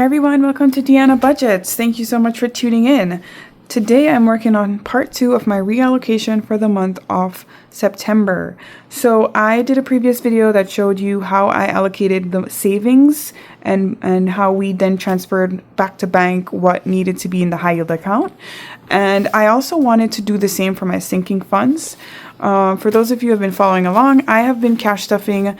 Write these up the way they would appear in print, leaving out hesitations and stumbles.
Everyone, welcome to Deanna Budgets. Thank you so much for tuning in. Today I'm working on part 2 of my reallocation for the month of September. So I did a previous video that showed you how I allocated the savings and how we then transferred back to bank what needed to be in the high yield account. And I also wanted to do the same for my sinking funds. For those of you who have been following along, I have been cash stuffing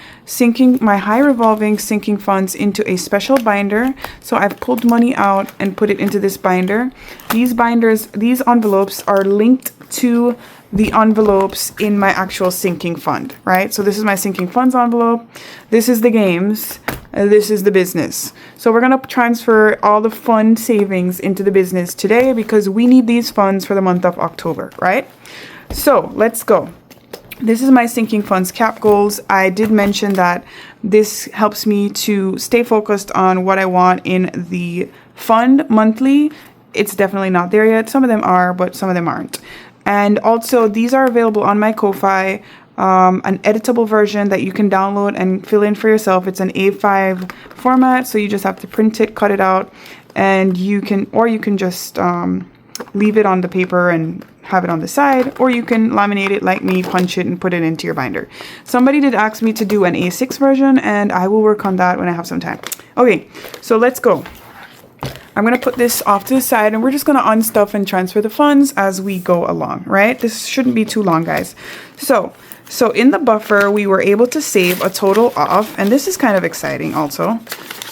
my high revolving sinking funds into a special binder. So I've pulled money out and put it into this binder. These envelopes are linked to the envelopes in my actual sinking fund, right? So this is my sinking funds envelope. This is the games. This is the business. So we're going to transfer all the fund savings into the business today because we need these funds for the month of October, right? So let's go. This is my sinking funds cap goals. I did mention that this helps me to stay focused on what I want in the fund monthly. It's definitely not there yet. Some of them are, but some of them aren't. And also these are available on my Ko-Fi, an editable version that you can download and fill in for yourself. It's an A5 format, so you just have to print it, cut it out, and you can just leave it on the paper and have it on the side, or you can laminate it like me, punch it, and put it into your binder. Somebody did ask me to do an A6 version, and I will work on that when I have some time. Okay, so let's go. I'm going to put this off to the side, and we're just going to unstuff and transfer the funds as we go along, right? This shouldn't be too long, guys. So in the buffer, we were able to save a total of, and this is kind of exciting also.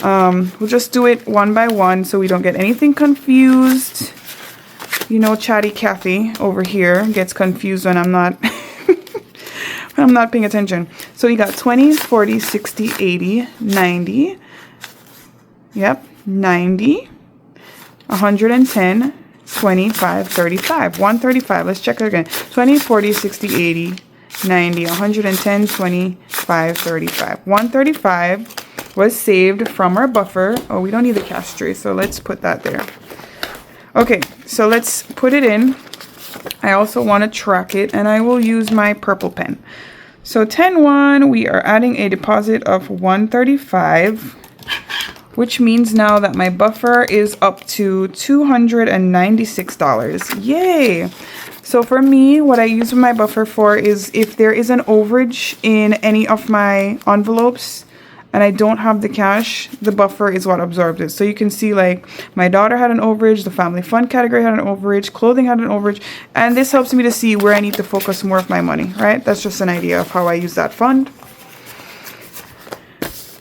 We'll just do it one by one so we don't get anything confused. You know, Chatty Cathy over here gets confused when I'm not I'm not paying attention. So we got 20, 40, 60, 80, 90. Yep, 90, 110, 25, 35. 135. Let's check it again. 20, 40, 60, 80, 90, 110, 25, 35. 135 was saved from our buffer. Oh, we don't need the cash tray, so let's put that there. Okay, so let's put it in. I also want to track it, and I will use my purple pen. So 10-1, we are adding a deposit of 135, which means now that my buffer is up to $296. Yay! So for me, what I use my buffer for is if there is an overage in any of my envelopes, and I don't have the cash, the buffer is what absorbs it. So you can see, like, my daughter had an overage, the family fund category had an overage, clothing had an overage, and this helps me to see where I need to focus more of my money, right? That's just an idea of how I use that fund.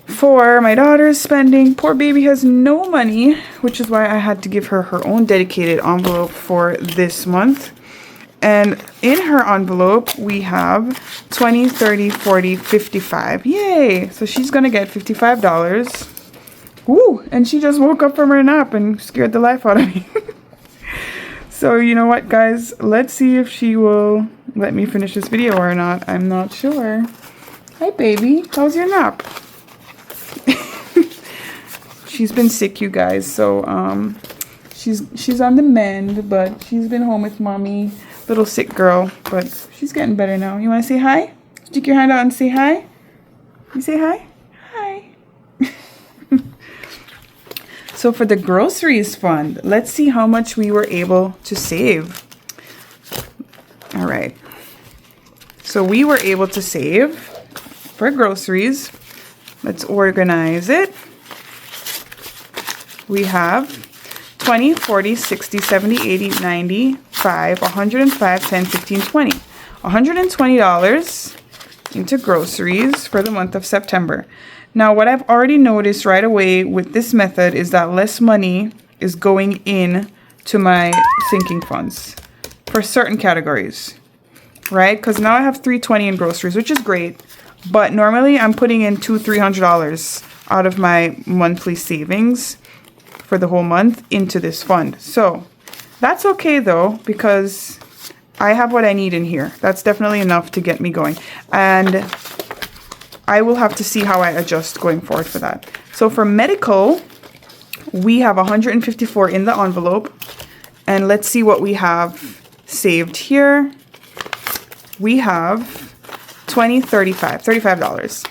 For my daughter's spending, poor baby has no money, which is why I had to give her her own dedicated envelope for this month. And in her envelope, we have 20, 30, 40, 55. Yay! So she's going to get $55. Woo! And she just woke up from her nap and scared the life out of me. So you know what, guys? Let's see if she will let me finish this video or not. I'm not sure. Hi, baby. How's your nap? She's been sick, you guys. So she's on the mend, but she's been home with mommy. Little sick girl, but she's getting better now. You want to say hi? Stick your hand out and say hi. You say hi? Hi. So for the groceries fund, let's see how much we were able to save. All right. So we were able to save for groceries. Let's organize it. We have 20, 40, 60, 70, 80, 90, 5, 105, 10, 15, 20. $120 into groceries for the month of September. Now, what I've already noticed right away with this method is that less money is going in to my sinking funds for certain categories, right? Because now I have $320 in groceries, which is great. But normally I'm putting in $200-300 out of my monthly savings for the whole month into this fund. So that's okay though, because I have what I need in here. That's definitely enough to get me going. And I will have to see how I adjust going forward for that. So for medical, we have 154 in the envelope. And let's see what we have saved here. We have $35.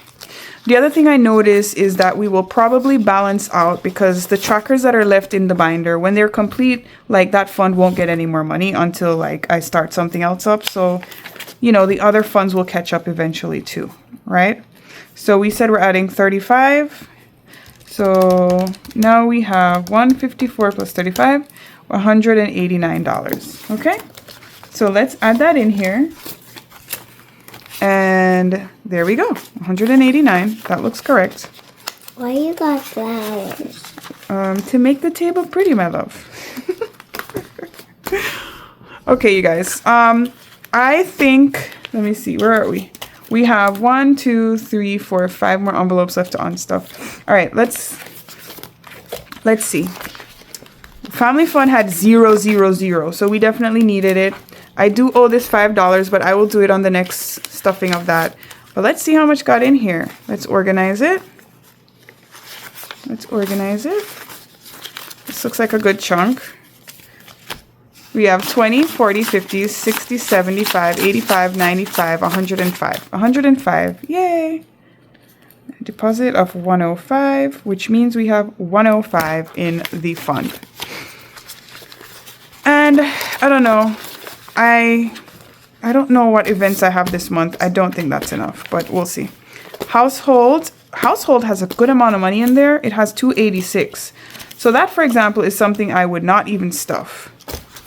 The other thing I noticed is that we will probably balance out because the trackers that are left in the binder, when they're complete, like that fund won't get any more money until like I start something else up. So, you know, the other funds will catch up eventually too, right? So we said we're adding 35. So now we have 154 plus 35, $189. Okay, so let's add that in here. And there we go, 189. That looks correct. Why you got flowers? To make the table pretty, my love. Okay, you guys. I think, let me see, where are we? We have 1, 2, 3, 4, 5 more envelopes left to unstuff. All right, let's see. Family Fun had 0, 0, 0, so we definitely needed it. I do owe this $5, but I will do it on the next stuffing of that. But let's see how much got in here. Let's organize it. Let's organize it. This looks like a good chunk. We have 20, 40, 50, 60, 75, 85, 95, 105. 105. Yay! Deposit of 105, which means we have 105 in the fund. And I don't know. I don't know what events I have this month. I don't think that's enough, but we'll see. Household has a good amount of money in there. It has 286. So that, for example, is something I would not even stuff.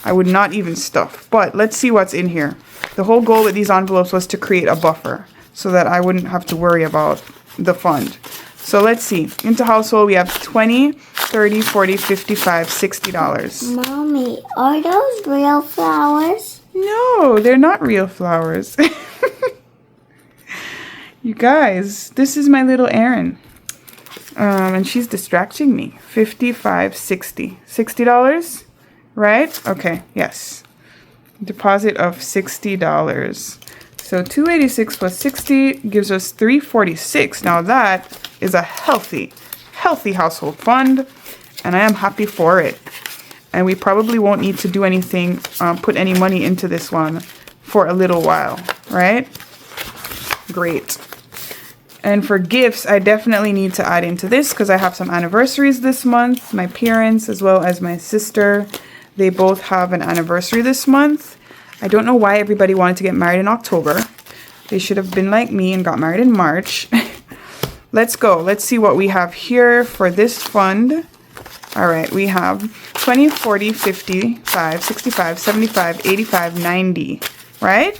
I would not even stuff, but let's see what's in here. The whole goal with these envelopes was to create a buffer so that I wouldn't have to worry about the fund. So let's see. Into household, we have 20, 30, 40, 55, $60. Mommy, are those real flowers? No, they're not real flowers. You guys, this is my little Erin. And she's distracting me. 55, 60. $60? Right? Okay, yes. Deposit of $60. So 286 plus 60 gives us 346. Now that is a healthy household fund, and I am happy for it. And we probably won't need to do anything, put any money into this one for a little while, right? Great. And for gifts, I definitely need to add into this because I have some anniversaries this month. My parents as well as my sister. They both have an anniversary this month. I don't know why everybody wanted to get married in October. They should have been like me and got married in March. Let's go. Let's see what we have here for this fund. All right, we have 20, 40, 55, 65, 75, 85, 90, right?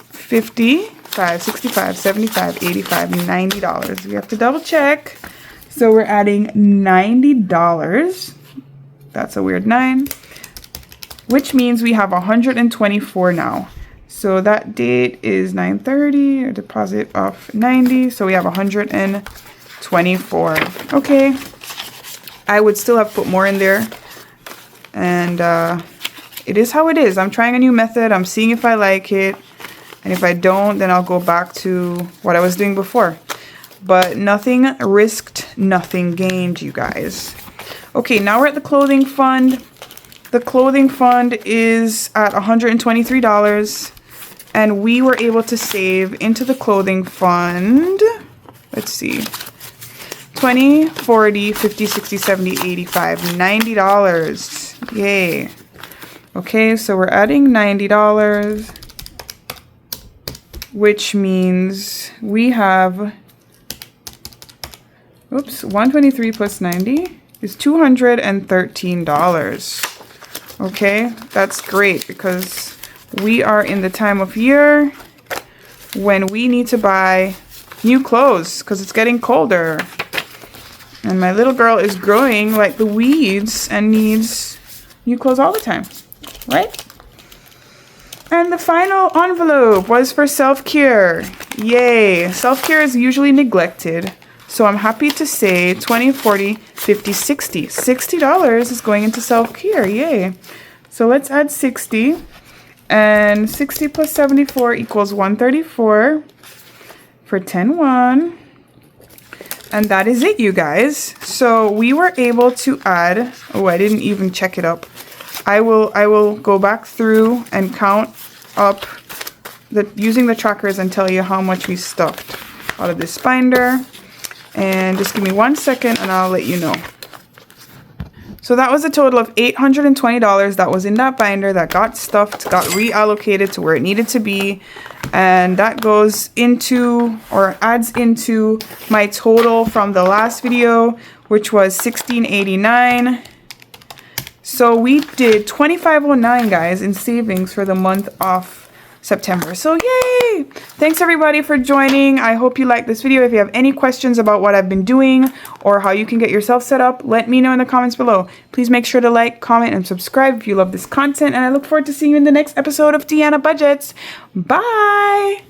55, 65, 75, 85, $90. We have to double check. So we're adding $90. That's a weird 9. Which means we have 124 now. So that date is 9/30, a deposit of 90. So we have 124. Okay. I would still have put more in there. And it is how it is. I'm trying a new method. I'm seeing if I like it. And if I don't, then I'll go back to what I was doing before. But nothing risked, nothing gained, you guys. Okay, now we're at the clothing fund. The clothing fund is at $123, and we were able to save into the clothing fund, let's see, 20, 40, 50, 60, 70, 85, $90. Yay. Okay, so we're adding $90, which means we have, oops, 123 plus 90 is $213. Okay, that's great because we are in the time of year when we need to buy new clothes because it's getting colder. And my little girl is growing like the weeds and needs new clothes all the time, right? And the final envelope was for self-care. Yay, self-care is usually neglected. So I'm happy to say 20, 40, 50, 60. $60 is going into self-care. Yay. So let's add 60. And 60 plus 74 equals 134 for 10-1. And that is it, you guys. So we were able to add, oh, I didn't even check it up. I will go back through and count up using the trackers and tell you how much we stuffed out of this binder. And just give me 1 second and I'll let you know. So that was a total of $820 that was in that binder that got stuffed, got reallocated to where it needed to be. And that goes into, or adds into, my total from the last video, which was $16.89. So we did $25.09, guys, in savings for the month of September. So yay! Thanks everybody for joining. I hope you liked this video. If you have any questions about what I've been doing or how you can get yourself set up, let me know in the comments below. Please make sure to like, comment, and subscribe if you love this content. And I look forward to seeing you in the next episode of Deanna Budgets. Bye!